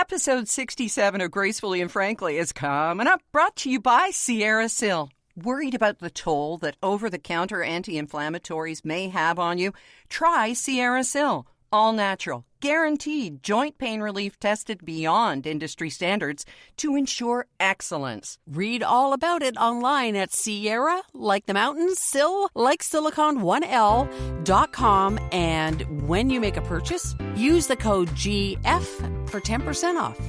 Episode 67 of Gracefully and Frankly is coming up, brought to you by Sierra Sil. Worried about the toll that over-the-counter anti-inflammatories may have on you? Try Sierra Sil. All natural, guaranteed joint pain relief tested beyond industry standards to ensure excellence. Read all about it online at Sierra, like the mountains, Sil, like silicon, 1L.com. And when you make a purchase, use the code GF for 10% off.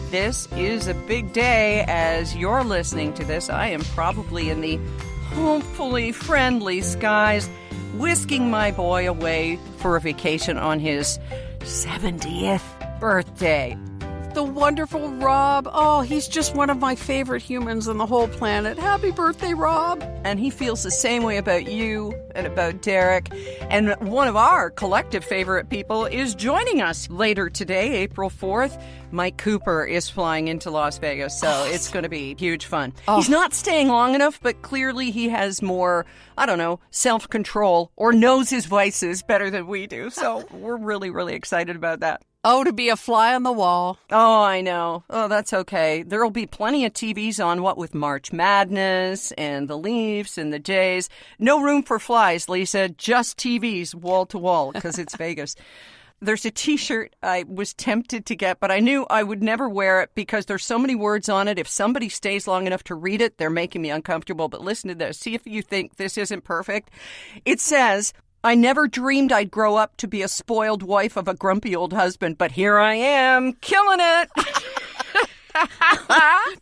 This is a big day as you're listening to this. I am probably in the hopefully friendly skies, whisking my boy away for a vacation on his 70th birthday. The wonderful Rob. Oh, he's just one of my favorite humans on the whole planet. Happy birthday, Rob. And he feels the same way about you and about Derek. And one of our collective favorite people is joining us later today, April 4th. Mike Cooper is flying into Las Vegas, so it's going to be huge fun. He's not staying long enough, but clearly he has more, I don't know, self-control or knows his vices better than we do. So we're really, really excited about that. Oh, to be a fly on the wall. Oh, I know. Oh, that's okay. There'll be plenty of TVs on, what with March Madness and the Leafs and the Jays. No room for flies, Lisa. Just TVs wall to wall because it's Vegas. There's a T-shirt I was tempted to get, but I knew I would never wear it because there's so many words on it. If somebody stays long enough to read it, they're making me uncomfortable. But listen to this. See if you think this isn't perfect. It says, I never dreamed I'd grow up to be a spoiled wife of a grumpy old husband, but here I am, killing it.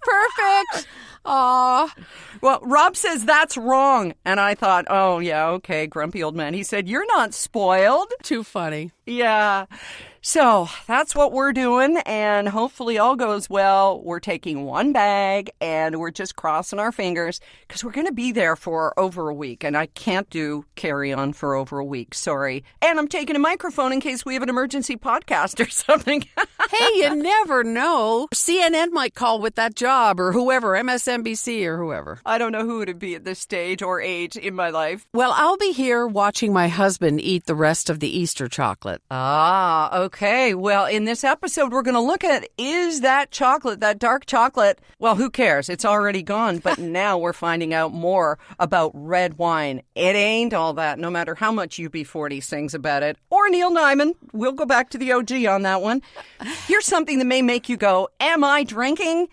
Perfect. Aw. Well, Rob says that's wrong. And I thought, oh, yeah, okay, grumpy old man. He said, you're not spoiled. Too funny. Yeah. So that's what we're doing, and hopefully all goes well. We're taking one bag, and we're just crossing our fingers because we're going to be there for over a week, and I can't do carry-on for over a week. Sorry. And I'm taking a microphone in case we have an emergency podcast or something. Hey, you never know. CNN might call with that job or whoever, MSNBC or whoever. I don't know who it would be at this stage or age in my life. Well, I'll be here watching my husband eat the rest of the Easter chocolate. Ah, okay. Well, in this episode, we're going to look at, is that chocolate, that dark chocolate, well, who cares? It's already gone. But now we're finding out more about red wine. It ain't all that, no matter how much UB40 sings about it. Or Neil Nyman. We'll go back to the OG on that one. Here's something that may make you go, am I drinking?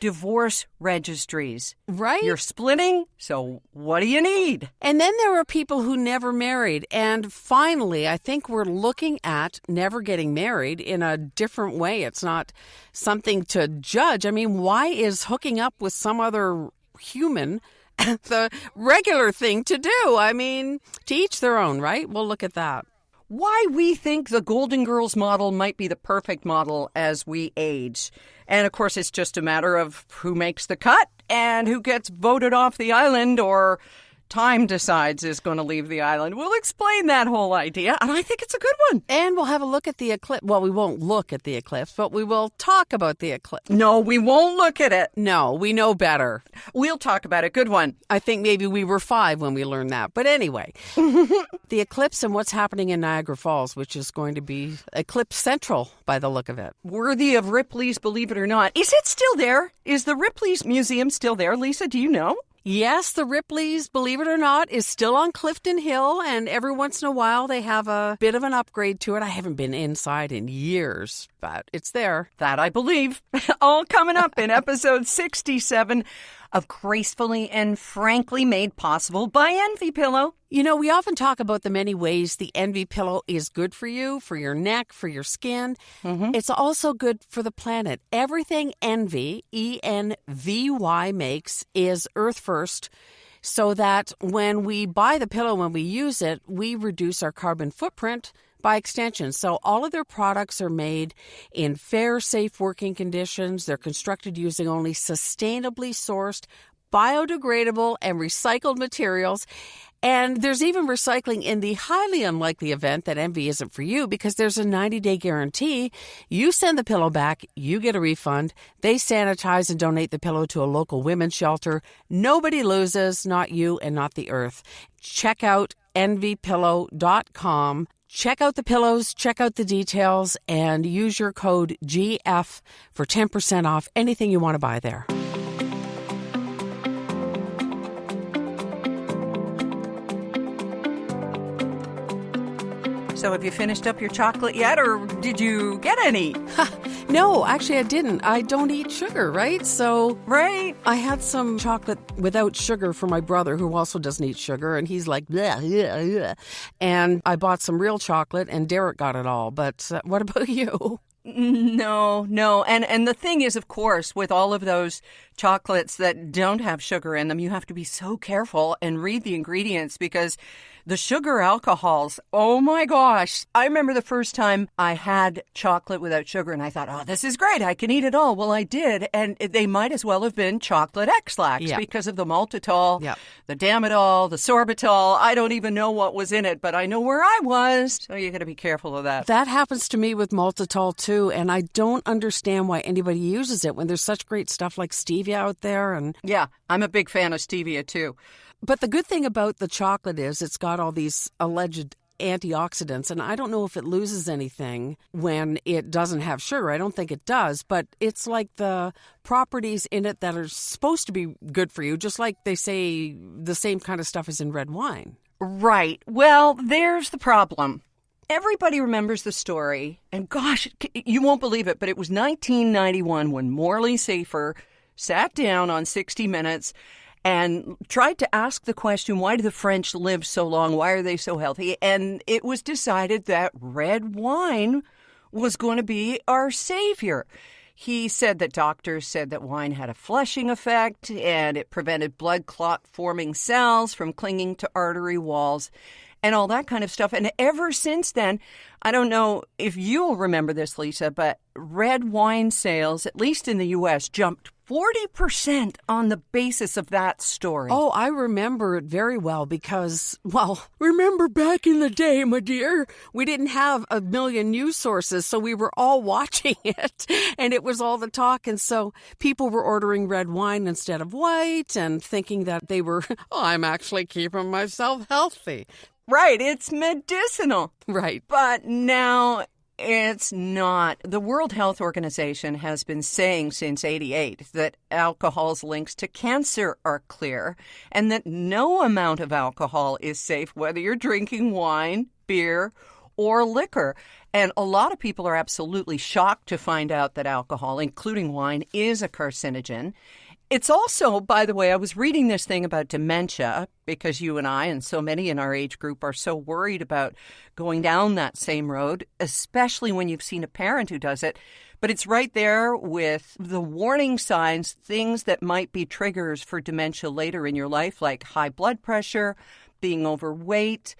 Divorce registries. Right? You're splitting, so what do you need? And then there are people who never married. And finally, I think we're looking at never getting married in a different way. It's not something to judge. I mean, why is hooking up with some other human the regular thing to do? I mean, to each their own, right? We'll look at that. Why we think the Golden Girls model might be the perfect model as we age. And, of course, it's just a matter of who makes the cut and who gets voted off the island or time decides is going to leave the island. We'll explain that whole idea, and I think it's a good one. And we'll have a look at the eclipse. Well, we won't look at the eclipse, but we will talk about the eclipse. No, we won't look at it. No, we know better. We'll talk about it. Good one. I think maybe we were 5 when we learned that. But anyway, the eclipse and what's happening in Niagara Falls, which is going to be eclipse central by the look of it. Worthy of Ripley's Believe It or Not. Is it still there? Is the Ripley's Museum still there? Lisa, do you know? Yes, the Ripley's, believe it or not, is still on Clifton Hill, and every once in a while they have a bit of an upgrade to it. I haven't been inside in years, but it's there. That I believe. All coming up in episode 67 of Gracefully and Frankly, made possible by Envy Pillow. You know, we often talk about the many ways the Envy Pillow is good for you, for your neck, for your skin. It's also good for the planet. Everything Envy, E-N-V-Y, makes is Earth First, so that when we buy the pillow, when we use it, we reduce our carbon footprint by extension. So all of their products are made in fair, safe working conditions. They're constructed using only sustainably sourced, biodegradable, and recycled materials. And there's even recycling in the highly unlikely event that Envy isn't for you, because there's a 90-day guarantee. You send the pillow back, you get a refund. They sanitize and donate the pillow to a local women's shelter. Nobody loses, not you and not the earth. Check out envypillow.com. check out the pillows, check out the details, and use your code GF for 10% off anything you want to buy there. So have you finished up your chocolate yet, or did you get any? No, actually I didn't. I don't eat sugar, right? So Right? I had some chocolate without sugar for my brother, who also doesn't eat sugar, and he's like, bleh, bleh, bleh. And I bought some real chocolate, and Derek got it all. But what about you? No. And the thing is, of course, with all of those chocolates that don't have sugar in them, you have to be so careful and read the ingredients, because the sugar alcohols, oh my gosh. I remember the first time I had chocolate without sugar and I thought, oh, this is great. I can eat it all. Well, I did. And they might as well have been chocolate X-Lax because of the maltitol, the damidol, the sorbitol. I don't even know what was in it, but I know where I was. So you got to be careful of that. That happens to me with maltitol too, and I don't understand why anybody uses it when there's such great stuff like stevia out there. And yeah, I'm a big fan of stevia too. But the good thing about the chocolate is it's got all these alleged antioxidants, and I don't know if it loses anything when it doesn't have sugar. I don't think it does, but it's like the properties in it that are supposed to be good for you, just like they say the same kind of stuff is in red wine. Right. Well, there's the problem. Everybody remembers the story, and gosh, you won't believe it, but it was 1991 when Morley Safer sat down on 60 Minutes and tried to ask the question, why do the French live so long? Why are they so healthy? And it was decided that red wine was going to be our savior. He said that doctors said that wine had a flushing effect and it prevented blood clot forming cells from clinging to artery walls and all that kind of stuff. And ever since then, I don't know if you'll remember this, Lisa, but red wine sales, at least in the U.S., jumped 40% on the basis of that story. Oh, I remember it very well because, well, remember back in the day, my dear, we didn't have a million news sources, so we were all watching it, and it was all the talk, and so people were ordering red wine instead of white and thinking that they were, I'm actually keeping myself healthy. Right, it's medicinal. Right. But now it's not. The World Health Organization has been saying since '88 that alcohol's links to cancer are clear and that no amount of alcohol is safe, whether you're drinking wine, beer, or liquor. And a lot of people are absolutely shocked to find out that alcohol, including wine, is a carcinogen. It's also, by the way, I was reading this thing about dementia because you and I and so many in our age group are so worried about going down that same road, especially when you've seen a parent who does it. But it's right there with the warning signs, things that might be triggers for dementia later in your life, like high blood pressure, being overweight,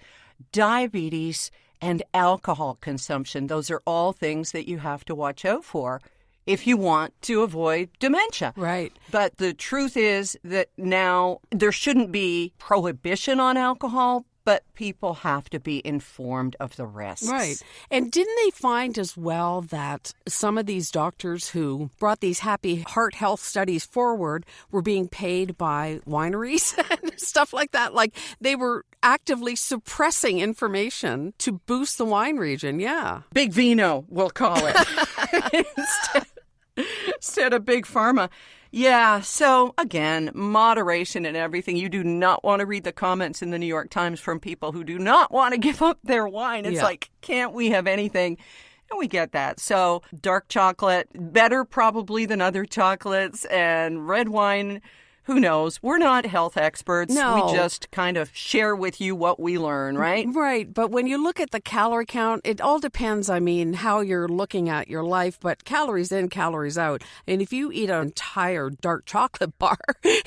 diabetes, and alcohol consumption. Those are all things that you have to watch out for if you want to avoid dementia. Right. But the truth is that now there shouldn't be prohibition on alcohol, but people have to be informed of the risks. Right. And didn't they find as well that some of these doctors who brought these happy heart health studies forward were being paid by wineries and stuff like that? Like they were actively suppressing information to boost the wine region. Yeah. Big Vino, we'll call it. Instead of Big Pharma. Yeah, so again, moderation and everything. You do not want to read the comments in the New York Times from people who do not want to give up their wine. It's like, can't we have anything? And we get that. So dark chocolate, better probably than other chocolates, and red wine, who knows? We're not health experts. No. We just kind of share with you what we learn, right? Right. But when you look at the calorie count, it all depends, I mean, how you're looking at your life, but calories in, calories out. And if you eat an entire dark chocolate bar,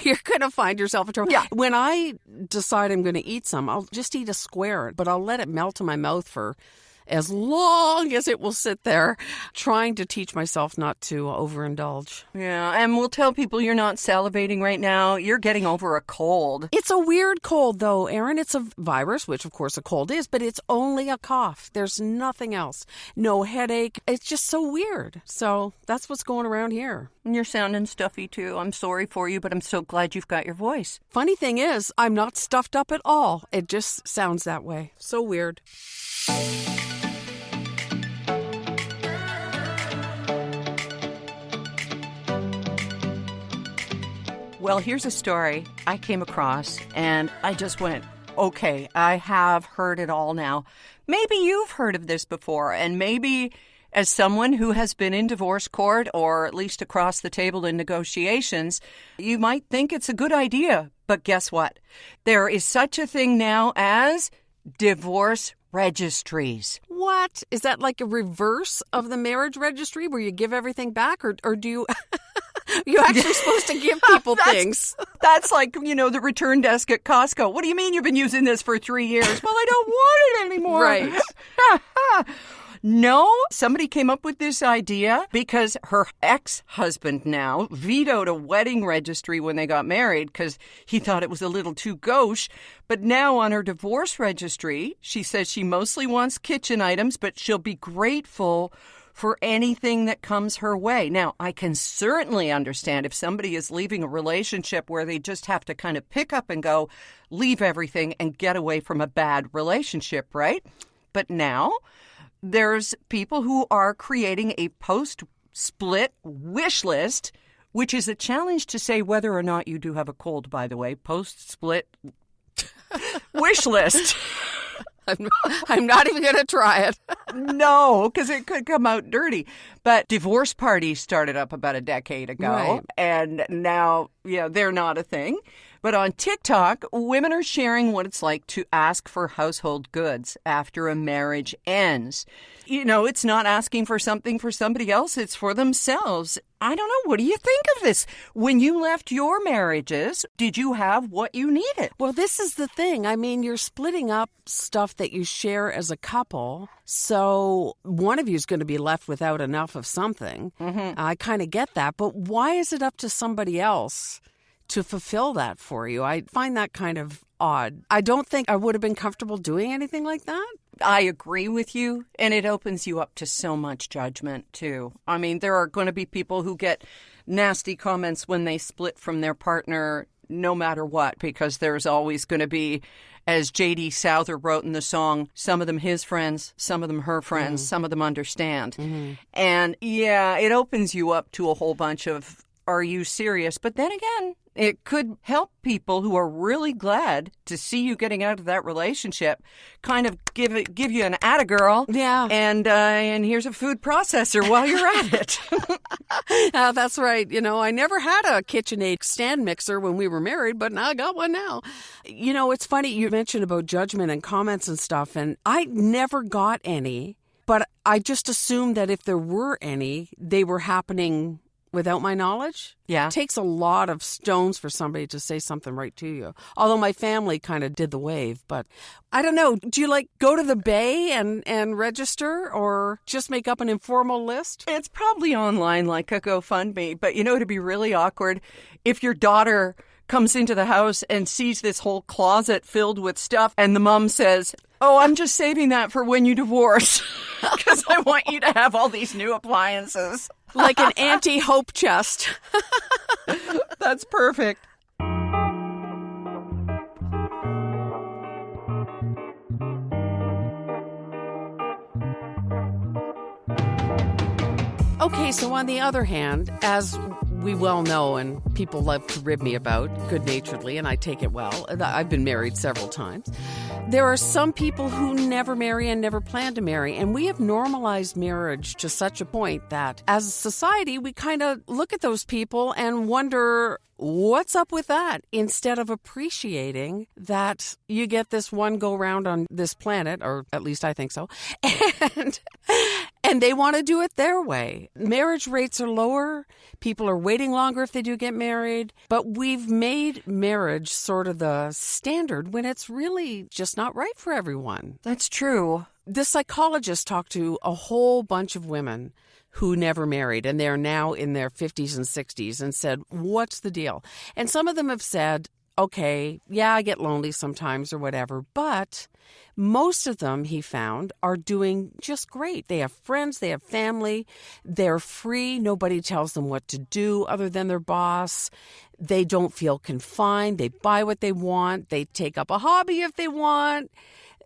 you're going to find yourself in trouble. Yeah. When I decide I'm going to eat some, I'll just eat a square, but I'll let it melt in my mouth for as long as it will sit there, trying to teach myself not to overindulge. Yeah, and we'll tell people you're not salivating right now. You're getting over a cold. It's a weird cold, though, Erin. It's a virus, which, of course, a cold is, but it's only a cough. There's nothing else. No headache. It's just so weird. So that's what's going around here. And you're sounding stuffy, too. I'm sorry for you, but I'm so glad you've got your voice. Funny thing is, I'm not stuffed up at all. It just sounds that way. So weird. Well, here's a story I came across, and I just went, okay, I have heard it all now. Maybe you've heard of this before, and maybe as someone who has been in divorce court or at least across the table in negotiations, you might think it's a good idea. But guess what? There is such a thing now as divorce registries. What? Is that like a reverse of the marriage registry where you give everything back, or do you... You're actually supposed to give people things. That's like, the return desk at Costco. What do you mean you've been using this for 3 years? Well, I don't want it anymore. Right. No, somebody came up with this idea because her ex-husband now vetoed a wedding registry when they got married because he thought it was a little too gauche. But now on her divorce registry, she says she mostly wants kitchen items, but she'll be grateful for anything that comes her way. Now, I can certainly understand if somebody is leaving a relationship where they just have to kind of pick up and go, leave everything and get away from a bad relationship, right? But now there's people who are creating a post-split wish list, which is a challenge to say whether or not you do have a cold, by the way. Post-split wish list. I'm not even going to try it. No, because it could come out dirty. But divorce parties started up about a decade ago. Right. And now, they're not a thing. But on TikTok, women are sharing what it's like to ask for household goods after a marriage ends. It's not asking for something for somebody else. It's for themselves. I don't know. What do you think of this? When you left your marriages, did you have what you needed? Well, this is the thing. I mean, you're splitting up stuff that you share as a couple. So one of you is going to be left without enough of something. Mm-hmm. I kind of get that. But why is it up to somebody else to fulfill that for you? I find that kind of odd. I don't think I would have been comfortable doing anything like that. I agree with you, and it opens you up to so much judgment, too. I mean, there are going to be people who get nasty comments when they split from their partner, no matter what, because there's always going to be, as J.D. Souther wrote in the song, some of them his friends, some of them her friends, some of them understand. Mm-hmm. And, it opens you up to a whole bunch of, are you serious? But then again, it could help people who are really glad to see you getting out of that relationship, kind of give you an atta-girl. Yeah. And here's a food processor while you're at it. That's right. I never had a KitchenAid stand mixer when we were married, but I got one now. It's funny you mentioned about judgment and comments and stuff, and I never got any, but I just assumed that if there were any, they were happening without my knowledge. Yeah. It takes a lot of stones for somebody to say something right to you. Although my family kind of did the wave, but I don't know. Do you go to the Bay and register or just make up an informal list? It's probably online like a GoFundMe, but it'd be really awkward if your daughter comes into the house and sees this whole closet filled with stuff and the mom says, "Oh, I'm just saving that for when you divorce because I want you to have all these new appliances." Like an anti-hope chest. That's perfect. Okay, so on the other hand, as we well know and people love to rib me about good-naturedly, and I take it well, I've been married several times, there are some people who never marry and never plan to marry, and we have normalized marriage to such a point that as a society, we kind of look at those people and wonder, what's up with that? Instead of appreciating that you get this one go round on this planet, or at least I think so, and they want to do it their way. Marriage rates are lower. People are waiting longer if they do get married. But we've made marriage sort of the standard when it's really just not right for everyone. That's true. This psychologist talked to a whole bunch of women who never married, and they're now in their 50s and 60s, and said, what's the deal? And some of them have said, okay, yeah, I get lonely sometimes or whatever, but most of them, he found, are doing just great. They have friends, they have family, they're free, nobody tells them what to do other than their boss. They don't feel confined, they buy what they want, they take up a hobby if they want.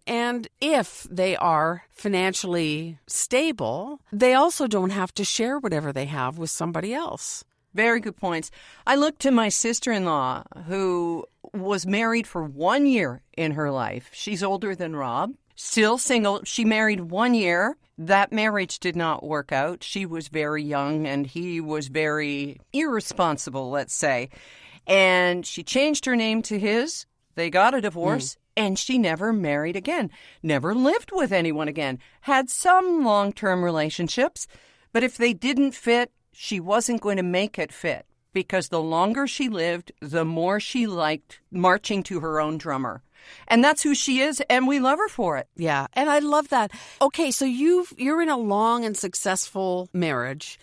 And if they are financially stable, they also don't have to share whatever they have with somebody else. Very good points. I looked to my sister-in-law, who was married for 1 year in her life. She's older than Rob, still single. She married 1 year. That marriage did not work out. She was very young, and he was very irresponsible, let's say. And she changed her name to his. They got a divorce. And she never married again, never lived with anyone again, had some long-term relationships, but if they didn't fit, she wasn't going to make it fit, because the longer she lived, the more she liked marching to her own drummer. And that's who she is, and we love her for it. Yeah, and I love that. Okay, so you're in a long and successful marriage.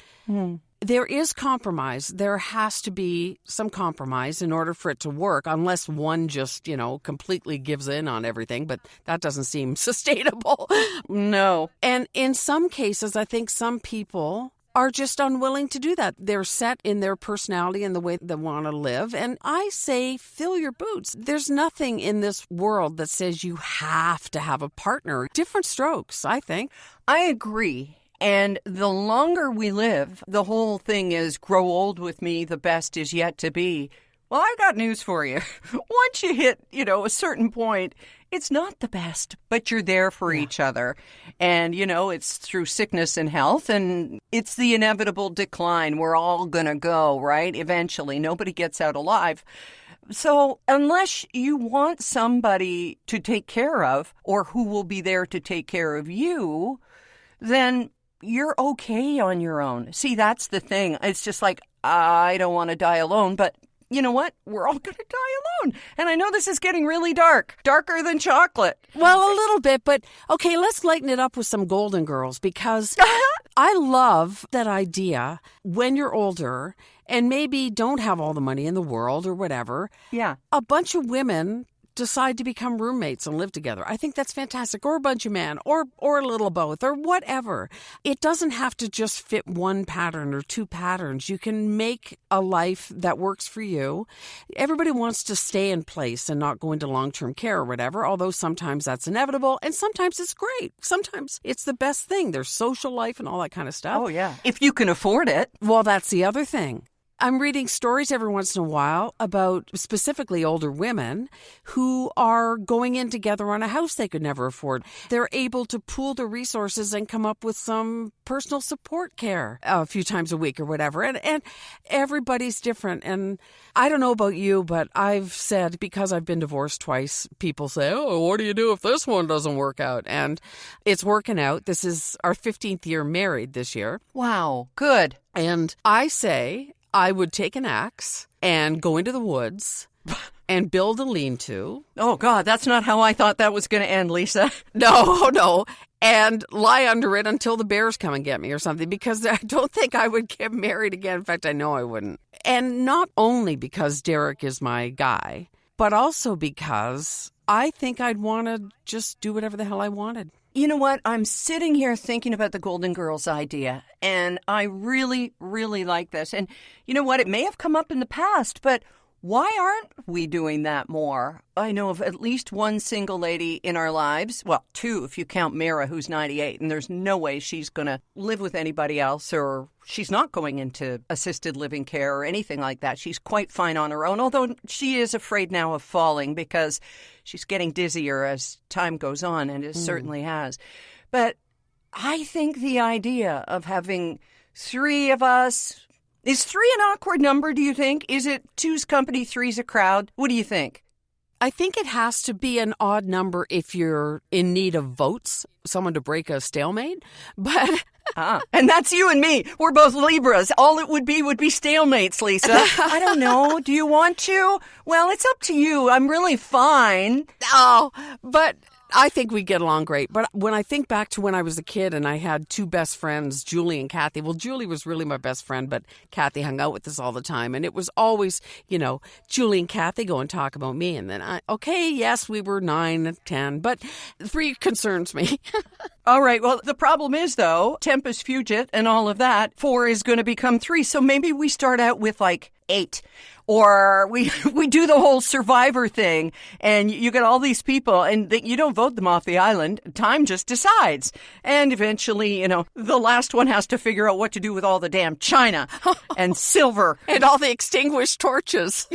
There is compromise. There has to be some compromise in order for it to work, unless one just, completely gives in on everything. But that doesn't seem sustainable. No. And in some cases, I think some people are just unwilling to do that. They're set in their personality and the way they want to live. And I say, fill your boots. There's nothing in this world that says you have to have a partner. Different strokes, I think. I agree. And the longer we live, the whole thing is grow old with me, the best is yet to be. Well, I've got news for you. Once you hit, a certain point, it's not the best, but you're there for each other. And, it's through sickness and health, and it's the inevitable decline. We're all going to go, right? Eventually, nobody gets out alive. So unless you want somebody to take care of, or who will be there to take care of you, then you're okay on your own. See, that's the thing. It's just like, I don't want to die alone, but you know what? We're all going to die alone. And I know this is getting really dark, darker than chocolate. Well, a little bit, but okay, let's lighten it up with some Golden Girls, because I love that idea when you're older and maybe don't have all the money in the world or whatever. Yeah. A bunch of women decide to become roommates and live together. I think that's fantastic. Or a bunch of men, or a little of both, or whatever. It doesn't have to just fit one pattern or two patterns. You can make a life that works for you. Everybody wants to stay in place and not go into long-term care or whatever, although sometimes that's inevitable, and sometimes it's great. Sometimes it's the best thing. There's social life and all that kind of stuff. Oh, yeah. If you can afford it. Well, that's the other thing. I'm reading stories every once in a while about specifically older women who are going in together on a house they could never afford. They're able to pool their resources and come up with some personal support care a few times a week or whatever. And everybody's different. And I don't know about you, but I've said, because I've been divorced twice, people say, oh, what do you do if this one doesn't work out? And it's working out. This is our 15th year married this year. Wow, good. And I say I would take an axe and go into the woods and build a lean-to. Oh, God, that's not how I thought that was going to end, Lisa. No. And lie under it until the bears come and get me or something, because I don't think I would get married again. In fact, I know I wouldn't. And not only because Derek is my guy, but also because I think I'd want to just do whatever the hell I wanted. You know what? I'm sitting here thinking about the Golden Girls idea, and I really, really like this. And you know what? It may have come up in the past, but why aren't we doing that more? I know of at least one single lady in our lives, well, two if you count Mira, who's 98, and there's no way she's going to live with anybody else, or she's not going into assisted living care or anything like that. She's quite fine on her own, although she is afraid now of falling because she's getting dizzier as time goes on, and it certainly has. But I think the idea of having three of us, is three an awkward number, do you think? Is it two's company, three's a crowd? What do you think? I think it has to be an odd number if you're in need of votes, someone to break a stalemate. But and that's you and me. We're both Libras. All it would be stalemates, Lisa. I don't know. Do you want to? Well, it's up to you. I'm really fine. Oh, but I think we get along great. But when I think back to when I was a kid and I had two best friends, Julie and Kathy. Well, Julie was really my best friend, but Kathy hung out with us all the time. And it was always, Julie and Kathy go and talk about me. And then yes, we were 9 and 10, but 3 concerns me. All right. Well, the problem is, though, tempus fugit and all of that, 4 is going to become 3. So maybe we start out with 8. Or we do the whole survivor thing, and you get all these people, and you don't vote them off the island. Time just decides. And eventually, the last one has to figure out what to do with all the damn china and silver. And all the extinguished torches.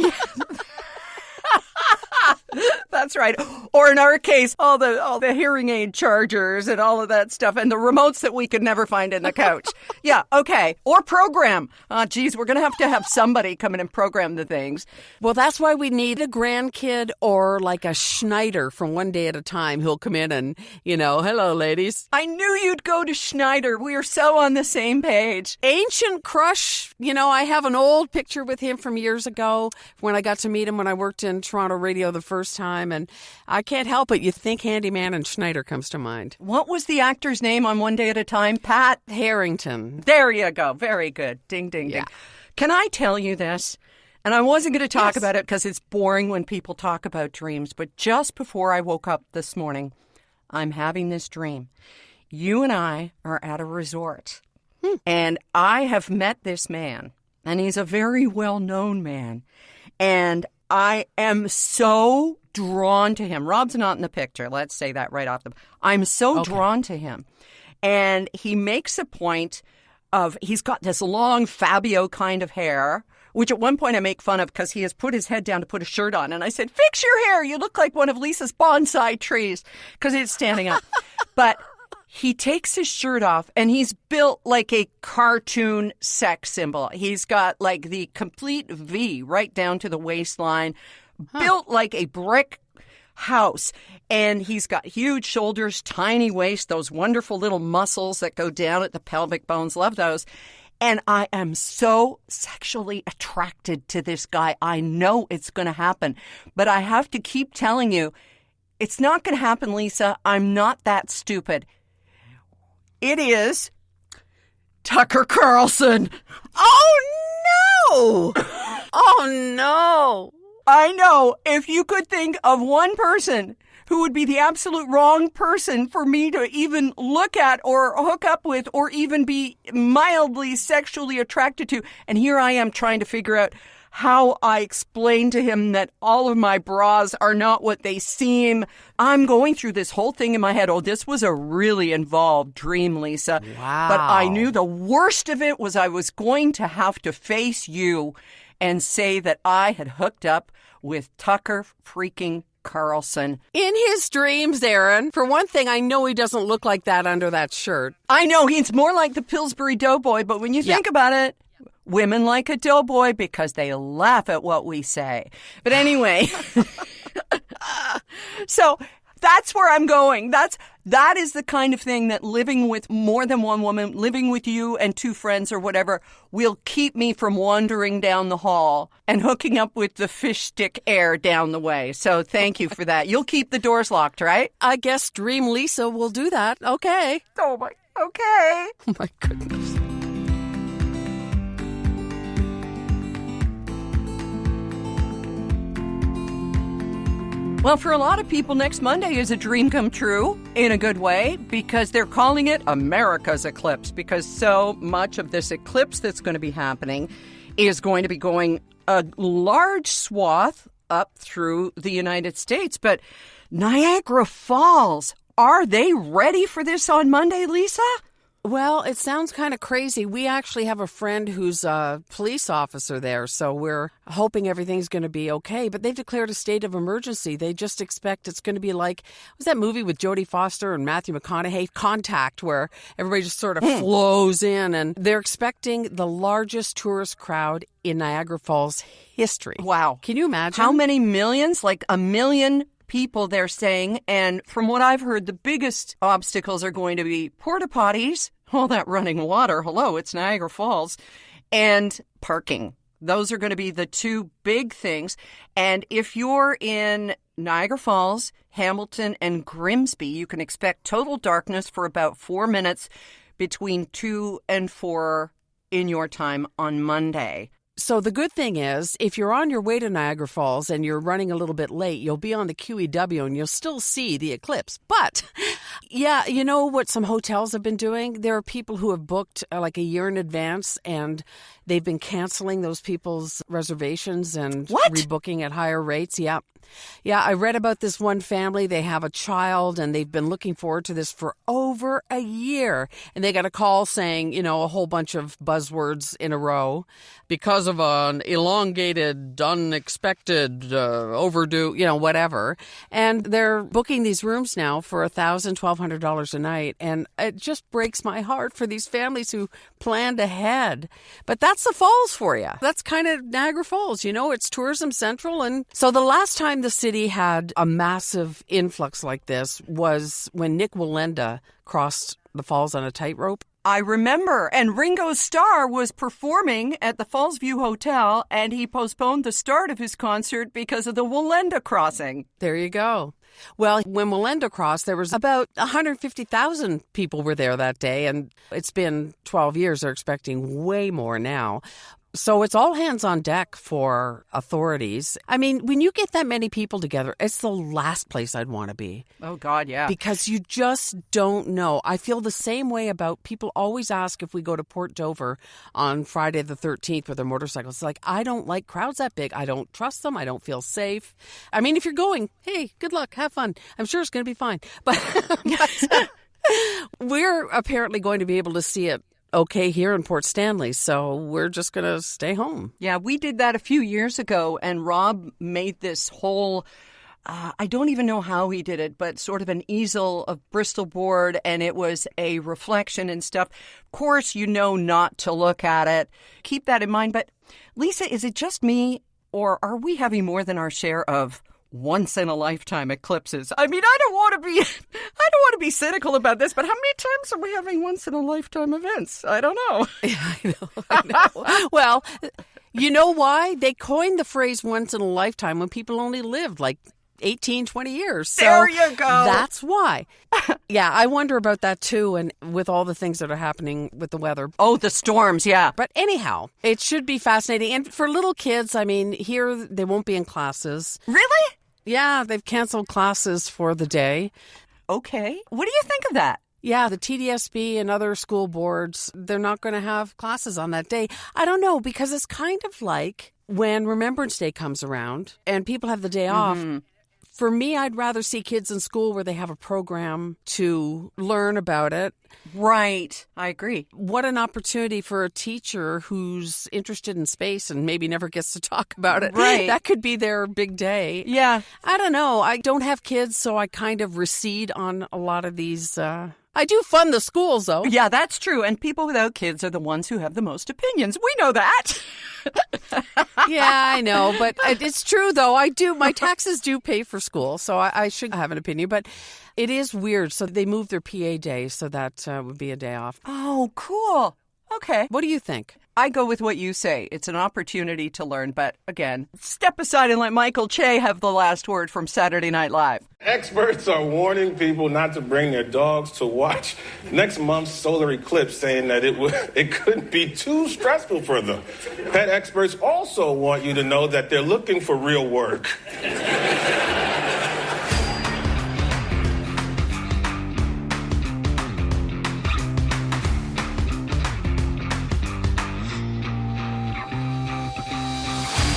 That's right. Or in our case, all the hearing aid chargers and all of that stuff and the remotes that we could never find in the couch. Yeah, okay. Or program. Geez, we're going to have somebody come in and program the things. Well, that's why we need a grandkid or like a Schneider from One Day at a Time who'll come in and, hello, ladies. I knew you'd go to Schneider. We are so on the same page. Ancient crush. I have an old picture with him from years ago when I got to meet him when I worked in Toronto radio the first time, and I can't help it. You think Handyman and Schneider comes to mind. What was the actor's name on One Day at a Time? Pat Harrington. There you go. Very good. Ding, ding, ding. Can I tell you this? And I wasn't going to talk about it because it's boring when people talk about dreams, but just before I woke up this morning, I'm having this dream. You and I are at a resort, and I have met this man, and he's a very well-known man, and I am so drawn to him. Rob's not in the picture. Let's say that right off the... I'm so drawn to him. And he makes a point of... He's got this long Fabio kind of hair, which at one point I make fun of because he has put his head down to put a shirt on. And I said, fix your hair. You look like one of Lisa's bonsai trees because it's standing up. But... He takes his shirt off, and he's built like a cartoon sex symbol. He's got like the complete V right down to the waistline, built like a brick house. And he's got huge shoulders, tiny waist, those wonderful little muscles that go down at the pelvic bones. Love those. And I am so sexually attracted to this guy. I know it's going to happen, but I have to keep telling you, it's not going to happen, Lisa. I'm not that stupid. It is Tucker Carlson. Oh, no. Oh, no. I know. If you could think of one person who would be the absolute wrong person for me to even look at or hook up with or even be mildly sexually attracted to. And here I am trying to figure out how I explain to him that all of my bras are not what they seem. I'm going through this whole thing in my head. Oh, this was a really involved dream, Lisa. Wow. But I knew the worst of it was I was going to have to face you and say that I had hooked up with Tucker freaking Carlson. In his dreams, Erin. For one thing, I know he doesn't look like that under that shirt. I know, he's more like the Pillsbury Doughboy, but when you think about it, women like a doughboy because they laugh at what we say. But anyway, so that's where I'm going. That is the kind of thing that living with more than one woman, living with you and 2 friends or whatever, will keep me from wandering down the hall and hooking up with the fish stick air down the way. So thank you for that. You'll keep the doors locked, right? I guess Dream Lisa will do that. Okay. Oh, my. Okay. Oh, my goodness. Well, for a lot of people, next Monday is a dream come true in a good way because they're calling it America's eclipse because so much of this eclipse that's going to be happening is going to be going a large swath up through the United States. But Niagara Falls, are they ready for this on Monday, Lisa? Well, it sounds kind of crazy. We actually have a friend who's a police officer there, so we're hoping everything's going to be okay. But they've declared a state of emergency. They just expect it's going to be like, was that movie with Jodie Foster and Matthew McConaughey, Contact, where everybody just sort of flows in, and they're expecting the largest tourist crowd in Niagara Falls history. Wow. Can you imagine? How many millions? Like 1 million people, they're saying. And from what I've heard, the biggest obstacles are going to be porta potties, all that running water. Hello, it's Niagara Falls. And parking. Those are going to be the 2 big things. And if you're in Niagara Falls, Hamilton, and Grimsby, you can expect total darkness for about 4 minutes between 2 and 4 in your time on Monday. So the good thing is, if you're on your way to Niagara Falls and you're running a little bit late, you'll be on the QEW and you'll still see the eclipse. But, yeah, you know what some hotels have been doing? There are people who have booked like a year in advance, and they've been canceling those people's reservations and rebooking at higher rates. Yeah. Yeah, I read about this one family. They have a child, and they've been looking forward to this for over a year. And they got a call saying, a whole bunch of buzzwords in a row because of an elongated, unexpected, overdue, whatever. And they're booking these rooms now for $1,000, $1,200 a night. And it just breaks my heart for these families who planned ahead. But that's the Falls for you. That's kind of Niagara Falls, it's tourism central. And so the last time the city had a massive influx like this was when Nick Wallenda crossed the falls on a tightrope. I remember. And Ringo Starr was performing at the Fallsview Hotel, and he postponed the start of his concert because of the Wallenda crossing. There you go. Well, when Wallenda crossed, there was about 150,000 people were there that day, and it's been 12 years. They're expecting way more now. So it's all hands on deck for authorities. I mean, when you get that many people together, it's the last place I'd want to be. Oh, God, yeah. Because you just don't know. I feel the same way about people always ask if we go to Port Dover on Friday the 13th with their motorcycles. It's like, I don't like crowds that big. I don't trust them. I don't feel safe. I mean, if you're going, hey, good luck, have fun. I'm sure it's going to be fine. But we're apparently going to be able to see it okay here in Port Stanley, so we're just going to stay home. Yeah, we did that a few years ago, and Rob made this whole, I don't even know how he did it, but sort of an easel of Bristol board, and it was a reflection and stuff. Of course, not to look at it. Keep that in mind. But Lisa, is it just me, or are we having more than our share of once-in-a-lifetime eclipses? I mean, I don't want to be cynical about this, but how many times are we having once-in-a-lifetime events? I don't know. Yeah, I know. Well, you know why? They coined the phrase once-in-a-lifetime when people only lived like 18, 20 years. So there you go. That's why. Yeah, I wonder about that too, and with all the things that are happening with the weather. Oh, the storms, yeah. But anyhow, it should be fascinating. And for little kids, I mean, here they won't be in classes. Really? Yeah, they've canceled classes for the day. Okay. What do you think of that? Yeah, the TDSB and other school boards, they're not going to have classes on that day. I don't know, because it's kind of like when Remembrance Day comes around and people have the day off. For me, I'd rather see kids in school where they have a program to learn about it. Right. I agree. What an opportunity for a teacher who's interested in space and maybe never gets to talk about it. Right. That could be their big day. Yeah. I don't know. I don't have kids, so I kind of recede on a lot of these. I do fund the schools, though. Yeah, that's true. And people without kids are the ones who have the most opinions. We know that. Yeah, I know. But it's true, though. My taxes do pay for school, so I should have an opinion. But it is weird. So they moved their PA day, so that would be a day off. Oh, cool. Okay. What do you think? I go with what you say. It's an opportunity to learn. But again, step aside and let Michael Che have the last word from Saturday Night Live. Experts are warning people not to bring their dogs to watch next month's solar eclipse, saying that it could be too stressful for them. Pet experts also want you to know that they're looking for real work.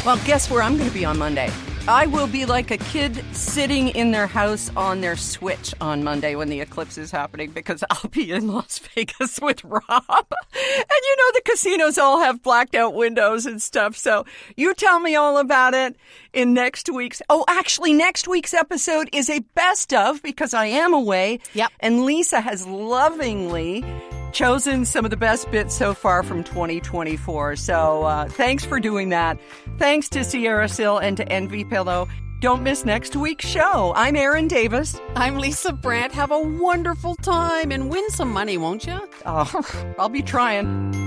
Well, guess where I'm going to be on Monday? I will be like a kid sitting in their house on their Switch on Monday when the eclipse is happening, because I'll be in Las Vegas with Rob. And the casinos all have blacked out windows and stuff. So you tell me all about it in next week's. Oh, actually, next week's episode is a best of, because I am away. Yep. And Lisa has lovingly chosen some of the best bits so far from 2024. So thanks for doing that. Thanks to Sierra Sil and to Envy Pillow. Don't miss next week's show. I'm Erin Davis. I'm Lisa Brandt. Have a wonderful time and win some money, won't you? Oh, I'll be trying.